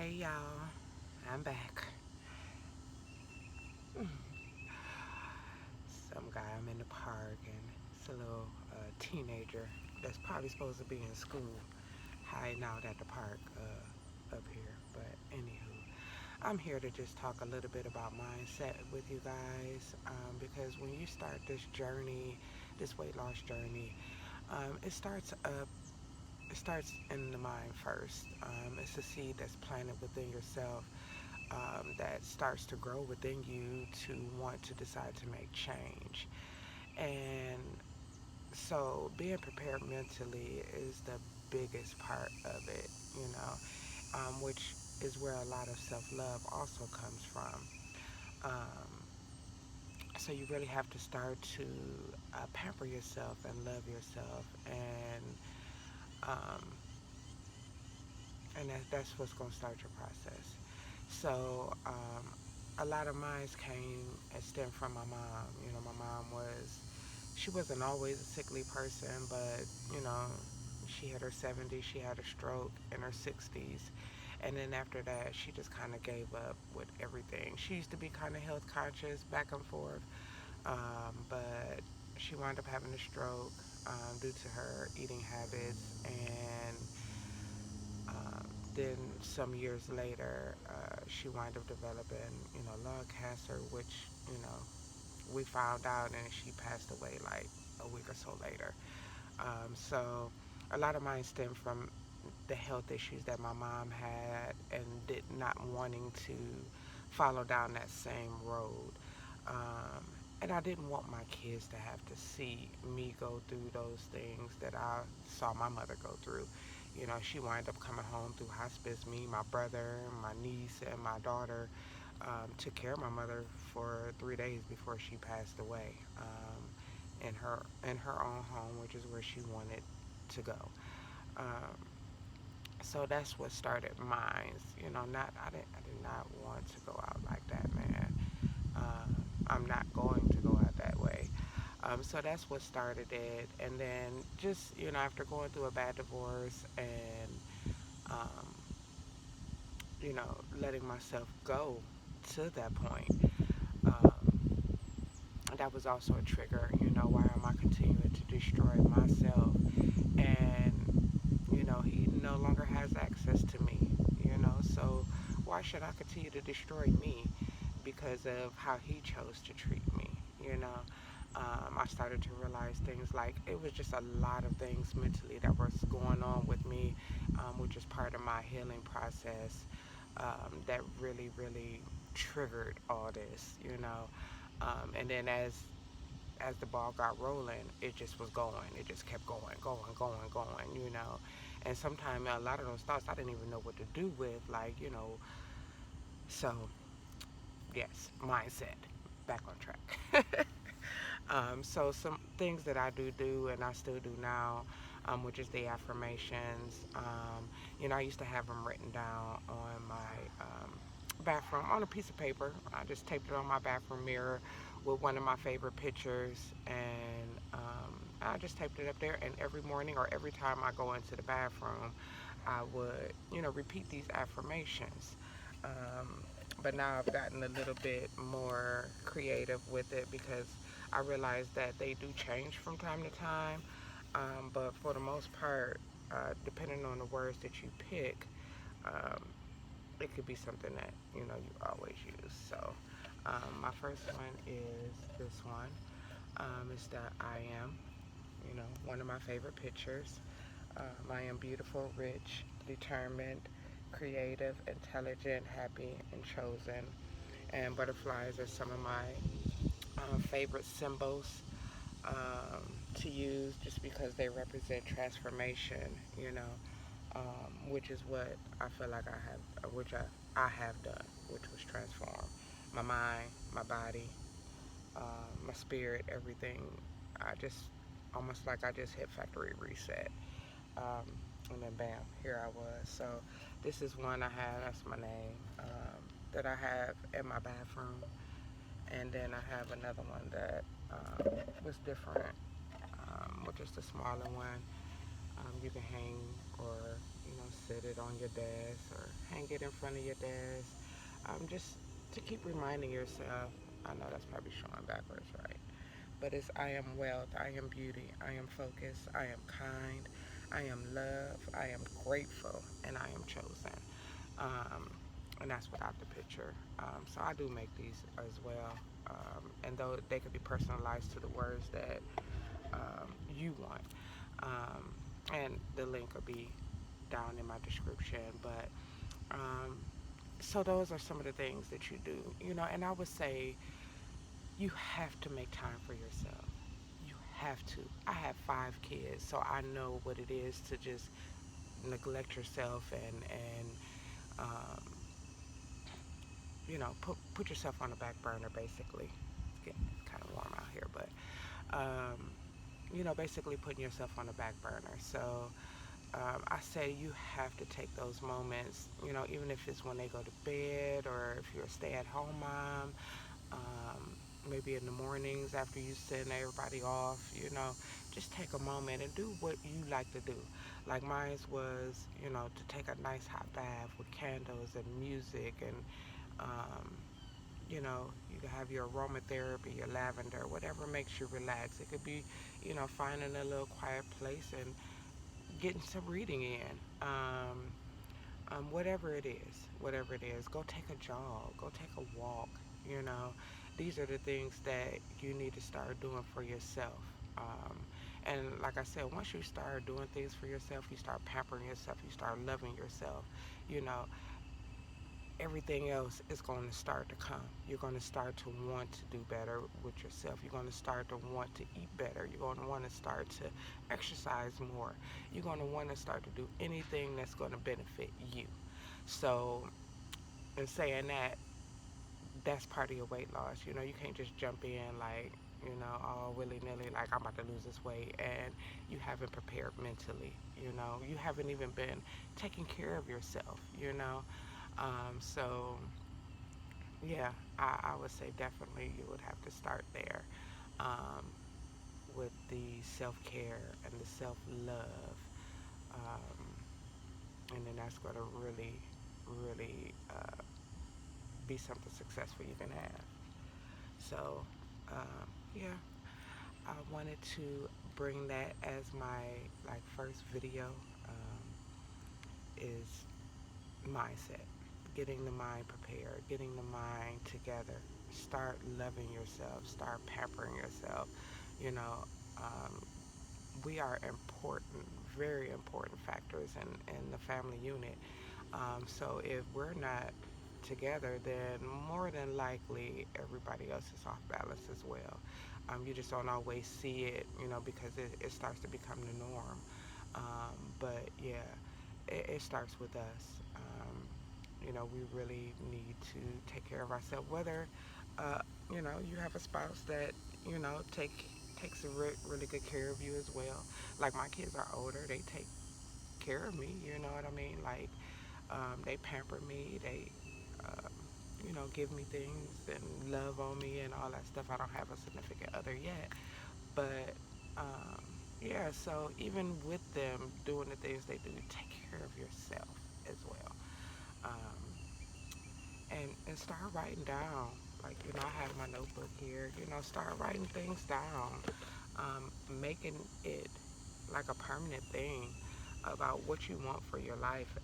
Hey y'all, I'm back. Some guy, I'm in the park and it's a little teenager that's probably supposed to be in school hiding out at the park up here. But anywho, I'm here to just talk a little bit about mindset with you guys because when you start this journey, this weight loss journey, it starts up. It starts in the mind first. It's a seed that's planted within yourself that starts to grow within you to want to decide to make change. And so being prepared mentally is the biggest part of it, you know, which is where a lot of self love also comes from. Um, so you really have to start to pamper yourself and love yourself, um, that's what's going to start your process. So a lot of mine came and stemmed from my mom. You know, my mom she wasn't always a sickly person, but, you know, she had her 70s, she had a stroke in her 60s. And then after that, she just kind of gave up with everything. She used to be kind of health conscious back and forth, but she wound up having a stroke due to her eating habits. And then some years later, she wound up developing, you know, lung cancer, which, you know, we found out and she passed away like a week or so later. So a lot of mine stemmed from the health issues that my mom had and did not wanting to follow down that same road. Um, and I didn't want my kids to have to see me go through those things that I saw my mother go through. You know, she wound up coming home through hospice. Me, my brother, my niece, and my daughter took care of my mother for 3 days before she passed away in her own home, which is where she wanted to go. Um, so that's what started mine. You know, not I did not want to go out like that, man. I'm not going to go out that way. So that's what started it. And then just, you know, after going through a bad divorce and, um, you know, letting myself go to that point, um, that was also a trigger. You know, why am I continuing to destroy myself? And, you know, he no longer has access to me, you know, so why should I continue to destroy me because of how he chose to treat me, you know? I started to realize things like it was just a lot of things mentally that was going on with me, which is part of my healing process, that really, really triggered all this, you know. And then as the ball got rolling, it just was going. It just kept going, going, you know. And sometimes a lot of those thoughts I didn't even know what to do with, like, you know. So, yes, mindset, back on track. So some things that I do and I still do now, which is the affirmations. You know, I used to have them written down on my bathroom on a piece of paper. I just taped it on my bathroom mirror with one of my favorite pictures, and I just taped it up there. And every morning or every time I go into the bathroom, I would, you know, repeat these affirmations. Um, but now I've gotten a little bit more creative with it because I realize that they do change from time to time. But for the most part, depending on the words that you pick, um, it could be something that you know you always use. So my first one is this one. It's the I am. You know, one of my favorite pictures. I am beautiful, rich, determined, creative, intelligent, happy, and chosen. And butterflies are some of my favorite symbols to use just because they represent transformation, you know, which is what I feel like I have done, which was transform my mind, my body, my spirit, everything. I just almost like I just hit factory reset. Um, and then bam, here I was. So this is one I have, that's my name, that I have in my bathroom. And then I have another one that was different, which is the smaller one. You can hang or, you know, sit it on your desk or hang it in front of your desk. Just to keep reminding yourself. I know that's probably showing backwards, right? But it's I am wealth, I am beauty, I am focus, I am kind, I am love, I am grateful, and I am chosen. Um, and that's without the picture. So I do make these as well. And though they could be personalized to the words that you want. Um, and the link will be down in my description. But um, so those are some of the things that you do, and I would say you have to make time for yourself. You have to. I have 5 kids, so I know what it is to just neglect yourself and um, put yourself on the back burner. Basically, it's getting kind of warm out here, but um, basically putting yourself on the back burner. So I say you have to take those moments. Even if it's when they go to bed or if you're a stay-at-home mom. Um, Maybe in the mornings after you send everybody off, just take a moment and do what you like to do. Like mine was, to take a nice hot bath with candles and music and, um, you can have your aromatherapy, your lavender, whatever makes you relax. It could be, finding a little quiet place and getting some reading in. Whatever it is, go take a jog, go take a walk. You know, these are the things that you need to start doing for yourself. Um, and like I said, once you start doing things for yourself, you start pampering yourself, you start loving yourself. You know, everything else is going to start to come. You're going to start to want to do better with yourself. You're going to start to want to eat better. You're going to want to start to exercise more. You're going to want to start to do anything that's going to benefit you. So, in saying that, that's part of your weight loss. You can't just jump in like, all willy nilly, like I'm about to lose this weight, and you haven't prepared mentally. You haven't even been taking care of yourself. So yeah, I would say definitely you would have to start there um, with the self care and the self love, um, and then that's going to really, really be something successful you can have. So, yeah, I wanted to bring that as my first video. Is mindset, getting the mind prepared, getting the mind together. Start loving yourself. Start pampering yourself. You know, um, we are important, very important factors in the family unit. So if we're not together, then more than likely everybody else is off balance as well. You just don't always see it, because it starts to become the norm. But yeah, it starts with us. We really need to take care of ourselves. Whether, uh, you have a spouse that, takes a really good care of you as well. Like my kids are older, they take care of me, you know what I mean? Like, they pamper me, they, um, give me things and love on me and all that stuff. I don't have a significant other yet, but um, yeah. So even with them doing the things they do, take care of yourself as well, um, and start writing down. Like I have my notebook here. Start writing things down, making it like a permanent thing about what you want for your life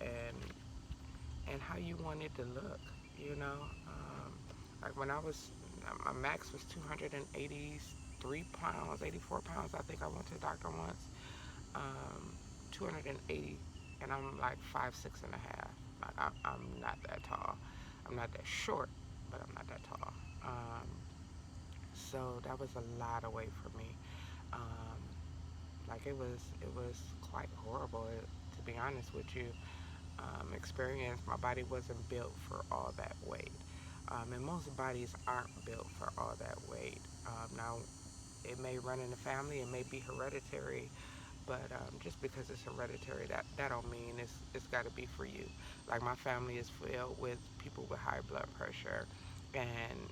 and how you want it to look. You know, like when I was, my max was 283 pounds, 84 pounds. I think I went to the doctor once. 280, and I'm like 5'6.5". Like I'm not that tall. I'm not that short, but I'm not that tall. So that was a lot of weight for me. Um, like it was quite horrible, to be honest with you. Experience. My body wasn't built for all that weight. And most bodies aren't built for all that weight. Now, it may run in the family, it may be hereditary, but just because it's hereditary, that don't mean it's got to be for you. Like my family is filled with people with high blood pressure and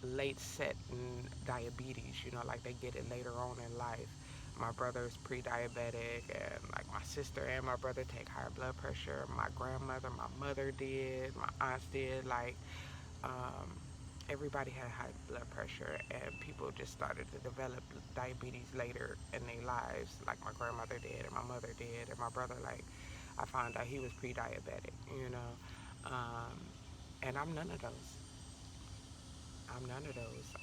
late set diabetes. Like they get it later on in life. My brother is pre-diabetic, and like my sister and my brother take higher blood pressure. My grandmother, my mother did, my aunts did. Like um, everybody had high blood pressure, and people just started to develop diabetes later in their lives, like my grandmother did, and my mother did, and my brother. Like I found out he was pre-diabetic, um, and I'm none of those. I'm none of those.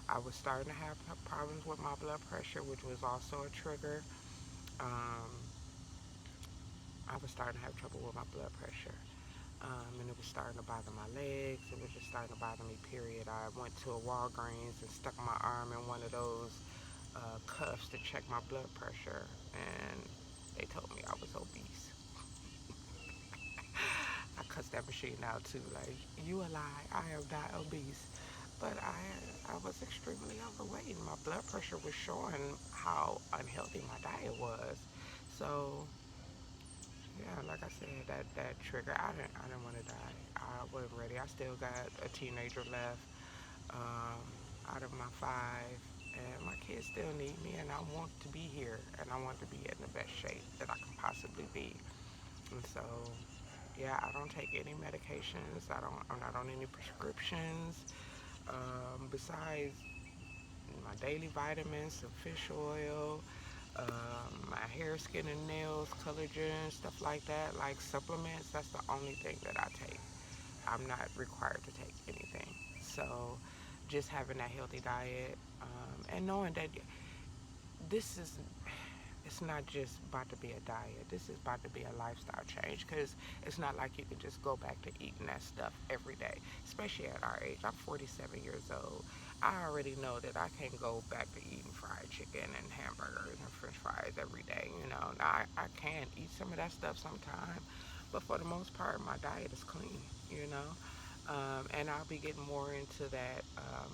I was starting to have problems with my blood pressure, which was also a trigger. Um, I was starting to have trouble with my blood pressure. And it was starting to bother my legs. It was just starting to bother me, period. I went to a Walgreens and stuck my arm in one of those cuffs to check my blood pressure, and they told me I was obese. I cussed that machine out too, like, you a lie, I am not obese. But I was extremely overweight, and my blood pressure was showing how unhealthy my diet was. So yeah, like I said, that trigger. I didn't want to die. I wasn't ready. I still got a teenager left, um, out of my five, and my kids still need me, and I want to be here, and I want to be in the best shape that I can possibly be. And so, yeah, I don't take any medications. I'm not on any prescriptions. Besides my daily vitamins, some fish oil, my hair, skin, and nails, collagen, stuff like that, like supplements. That's the only thing that I take. I'm not required to take anything. So, just having that healthy diet, and knowing that this is it's not just about to be a diet. This is about to be a lifestyle change, because it's not like you can just go back to eating that stuff every day, especially at our age. I'm 47 years old. I already know that I can't go back to eating fried chicken and hamburgers and french fries every day. Now I can eat some of that stuff sometime, but for the most part, my diet is clean, and I'll be getting more into that,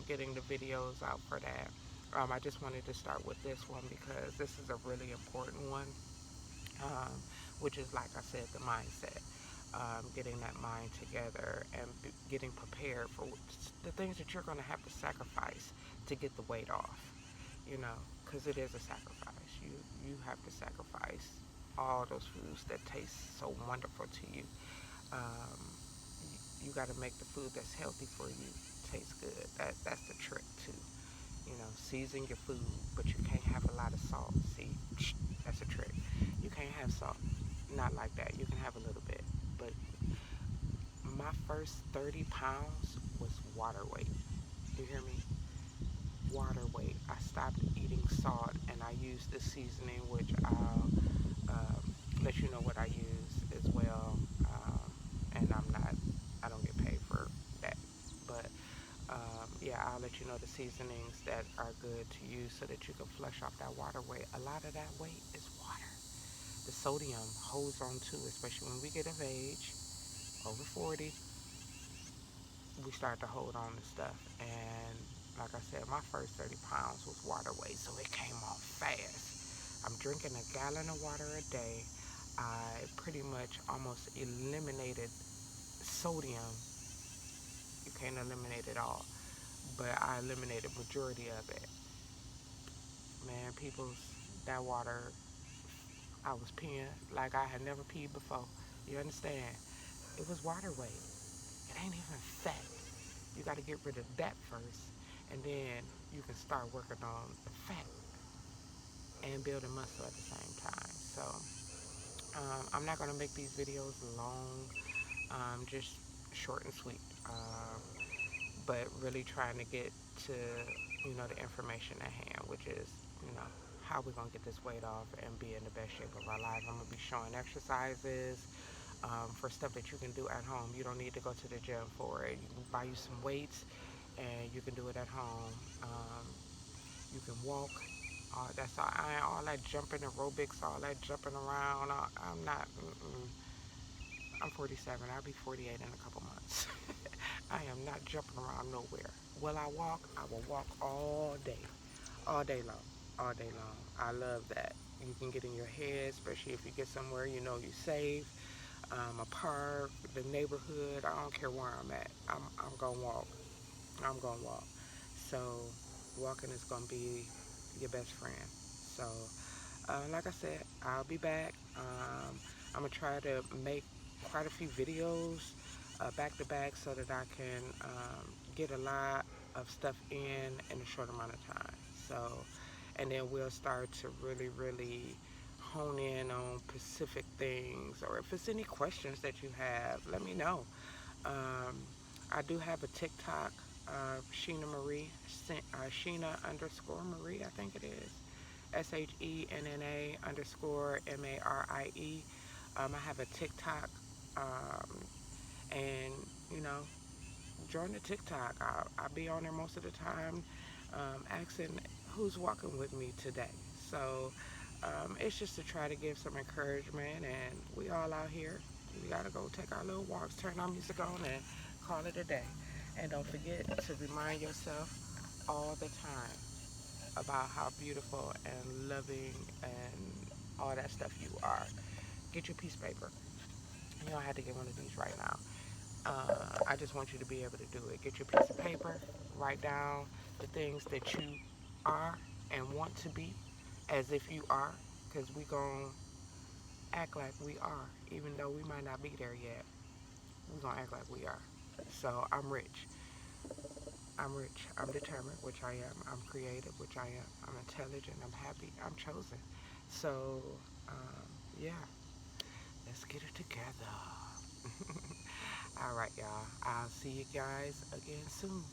getting the videos out for that. I just wanted to start with this one because this is a really important one, um, which is, like I said, the mindset. Getting that mind together and getting prepared for the things that you're going to have to sacrifice to get the weight off, because it is a sacrifice. You have to sacrifice all those foods that taste so wonderful to you. Um, you got to make the food that's healthy for you taste good. That's the trick too. Season your food, but you can't have a lot of salt. See, that's a trick. You can't have salt. Not like that. You can have a little bit. But my first 30 pounds was water weight. You hear me? Water weight. I stopped eating salt, and I used the seasoning, which I'll let you know what I use as well. And I don't get paid for that. But yeah, I'll let you know the seasonings that are good to use so that you can flush off that water weight. A lot of that weight is water. The sodium holds on to, especially when we get of age, over 40, we start to hold on to stuff. And like I said, my first 30 pounds was water weight, so it came off fast. I'm drinking a gallon of water a day. I pretty much almost eliminated sodium. You can't eliminate it all, but I eliminated majority of it. Man, people's that water, I was peeing like I had never peed before. You understand? It was water weight. It ain't even fat. You got to get rid of that first, and then you can start working on the fat and building muscle at the same time. So I'm not gonna make these videos long, just short and sweet. But really trying to get to the information at hand, which is how we're gonna get this weight off and be in the best shape of our life. I'm gonna be showing exercises, for stuff that you can do at home. You don't need to go to the gym for it. You can buy you some weights, and you can do it at home. You can walk. That's all. I ain't all that jumping aerobics, all that jumping around. I'm not. I'm 47. I'll be 48 in a couple months. I am not jumping around nowhere. Will I walk? I will walk all day long, all day long. I love that. You can get in your head, especially if you get somewhere you're safe, a park, the neighborhood. I don't care where I'm at. I'm gonna walk. I'm gonna walk. So walking is gonna be your best friend. So, like I said, I'll be back. I'm gonna try to make quite a few videos back to back so that I can get a lot of stuff in a short amount of time. So, and then we'll start to really hone in on specific things, or if it's any questions that you have, let me know. Um, I do have a TikTok, Sheena Marie, Sheena underscore Marie, I think it is. SHENNA underscore MARIE. I have a TikTok, and you know, join the TikTok. I'll be on there most of the time, asking who's walking with me today. So it's just to try to give some encouragement, and we all out here. We gotta go take our little walks, turn our music on, and call it a day. And don't forget to remind yourself all the time about how beautiful and loving and all that stuff you are. Get your piece of paper. You don't have to get one of these right now. I just want you to be able to do it. Get your piece of paper, write down the things that you are and want to be as if you are, because we going to act like we are, even though we might not be there yet. We going to act like we are. So I'm rich. I'm rich. I'm determined, which I am. I'm creative, which I am. I'm intelligent. I'm happy. I'm chosen. So, yeah, let's get it together. All right, y'all. I'll see you guys again soon.